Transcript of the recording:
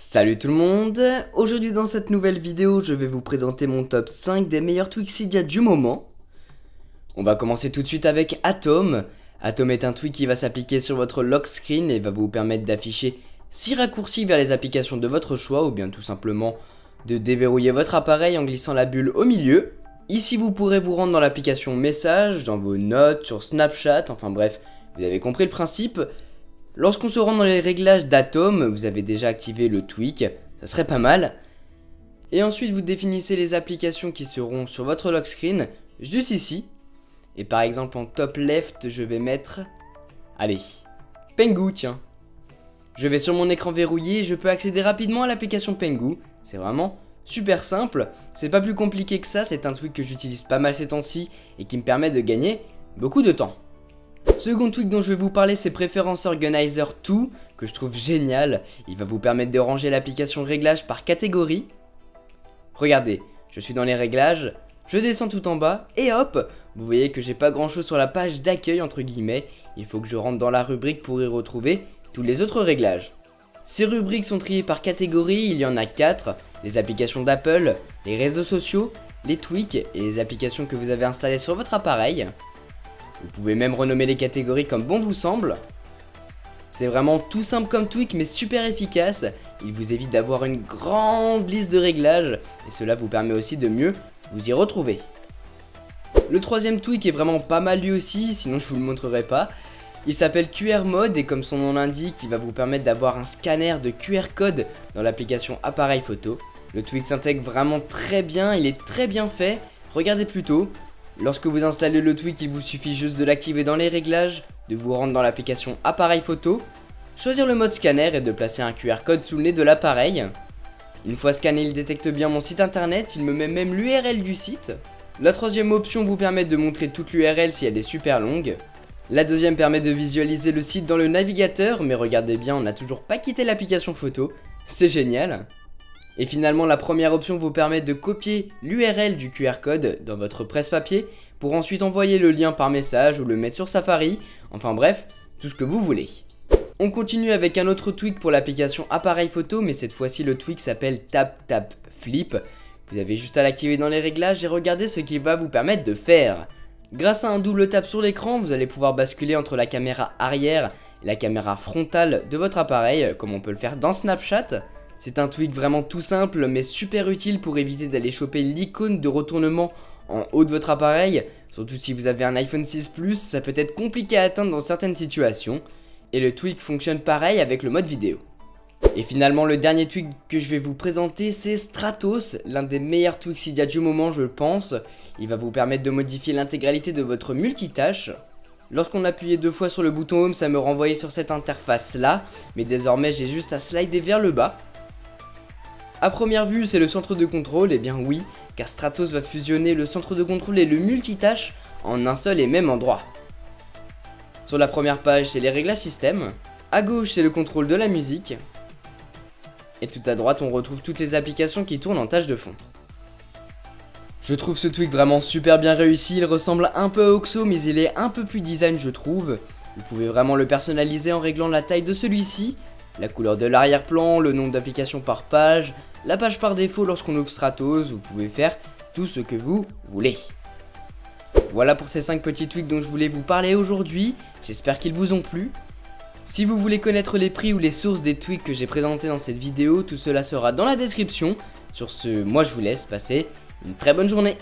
Salut tout le monde, aujourd'hui dans cette nouvelle vidéo je vais vous présenter mon top 5 des meilleurs tweaks Cydia du moment. On va commencer tout de suite avec Atom. Atom est un tweak qui va s'appliquer sur votre lock screen et va vous permettre d'afficher 6 raccourcis vers les applications de votre choix ou bien tout simplement de déverrouiller votre appareil en glissant la bulle au milieu. Ici vous pourrez vous rendre dans l'application message, dans vos notes, sur Snapchat, enfin bref, vous avez compris le principe. Lorsqu'on se rend dans les réglages d'Atom, vous avez déjà activé le tweak, ça serait pas mal. Et ensuite vous définissez les applications qui seront sur votre lock screen, juste ici. Et par exemple en top left, je vais mettre... Allez, Pengu, tiens. Je vais sur mon écran verrouillé et je peux accéder rapidement à l'application Pengu. C'est vraiment super simple, c'est pas plus compliqué que ça, c'est un tweak que j'utilise pas mal ces temps-ci et qui me permet de gagner beaucoup de temps. Second tweak dont je vais vous parler, c'est Preference Organizer 2, que je trouve génial. Il va vous permettre de ranger l'application réglage par catégorie. Regardez, je suis dans les réglages, je descends tout en bas, et hop, vous voyez que j'ai pas grand chose sur la page d'accueil entre guillemets. Il faut que je rentre dans la rubrique pour y retrouver tous les autres réglages. Ces rubriques sont triées par catégorie, il y en a 4, les applications d'Apple, les réseaux sociaux, les tweaks et les applications que vous avez installées sur votre appareil. Vous pouvez même renommer les catégories comme bon vous semble. C'est vraiment tout simple comme tweak mais super efficace. Il vous évite d'avoir une grande liste de réglages et cela vous permet aussi de mieux vous y retrouver. Le troisième tweak est vraiment pas mal lui aussi, sinon je vous le montrerai pas. Il s'appelle QR Mode et comme son nom l'indique, il va vous permettre d'avoir un scanner de QR code dans l'application appareil photo. Le tweak s'intègre vraiment très bien, il est très bien fait. Regardez plutôt. Lorsque vous installez le tweak, il vous suffit juste de l'activer dans les réglages, de vous rendre dans l'application appareil photo, choisir le mode scanner et de placer un QR code sous le nez de l'appareil. Une fois scanné, il détecte bien mon site internet, il me met même l'URL du site. La troisième option vous permet de montrer toute l'URL si elle est super longue. La deuxième permet de visualiser le site dans le navigateur, mais regardez bien, on n'a toujours pas quitté l'application photo, c'est génial. Et finalement, la première option vous permet de copier l'URL du QR code dans votre presse-papier pour ensuite envoyer le lien par message ou le mettre sur Safari, enfin bref, tout ce que vous voulez. On continue avec un autre tweak pour l'application appareil photo, mais cette fois-ci le tweak s'appelle Tap Tap Flip. Vous avez juste à l'activer dans les réglages et regardez ce qu'il va vous permettre de faire. Grâce à un double tap sur l'écran, vous allez pouvoir basculer entre la caméra arrière et la caméra frontale de votre appareil, comme on peut le faire dans Snapchat. C'est un tweak vraiment tout simple mais super utile pour éviter d'aller choper l'icône de retournement en haut de votre appareil. Surtout si vous avez un iPhone 6 Plus, ça peut être compliqué à atteindre dans certaines situations. Et le tweak fonctionne pareil avec le mode vidéo. Et finalement le dernier tweak que je vais vous présenter c'est Stratos, l'un des meilleurs tweaks Cydia du moment je pense. Il va vous permettre de modifier l'intégralité de votre multitâche. Lorsqu'on appuyait 2 fois sur le bouton Home, ça me renvoyait sur cette interface là, mais désormais j'ai juste à slider vers le bas. A première vue, c'est le centre de contrôle, et bien oui, car Stratos va fusionner le centre de contrôle et le multitâche en un seul et même endroit. Sur la première page, c'est les réglages système, à gauche, c'est le contrôle de la musique, et tout à droite, on retrouve toutes les applications qui tournent en tâche de fond. Je trouve ce tweak vraiment super bien réussi, il ressemble un peu à Oxo, mais il est un peu plus design je trouve. Vous pouvez vraiment le personnaliser en réglant la taille de celui-ci, la couleur de l'arrière-plan, le nombre d'applications par page, la page par défaut lorsqu'on ouvre Stratos, vous pouvez faire tout ce que vous voulez. Voilà pour ces 5 petits tweaks dont je voulais vous parler aujourd'hui, j'espère qu'ils vous ont plu. Si vous voulez connaître les prix ou les sources des tweaks que j'ai présentés dans cette vidéo, tout cela sera dans la description. Sur ce, moi je vous laisse passer une très bonne journée.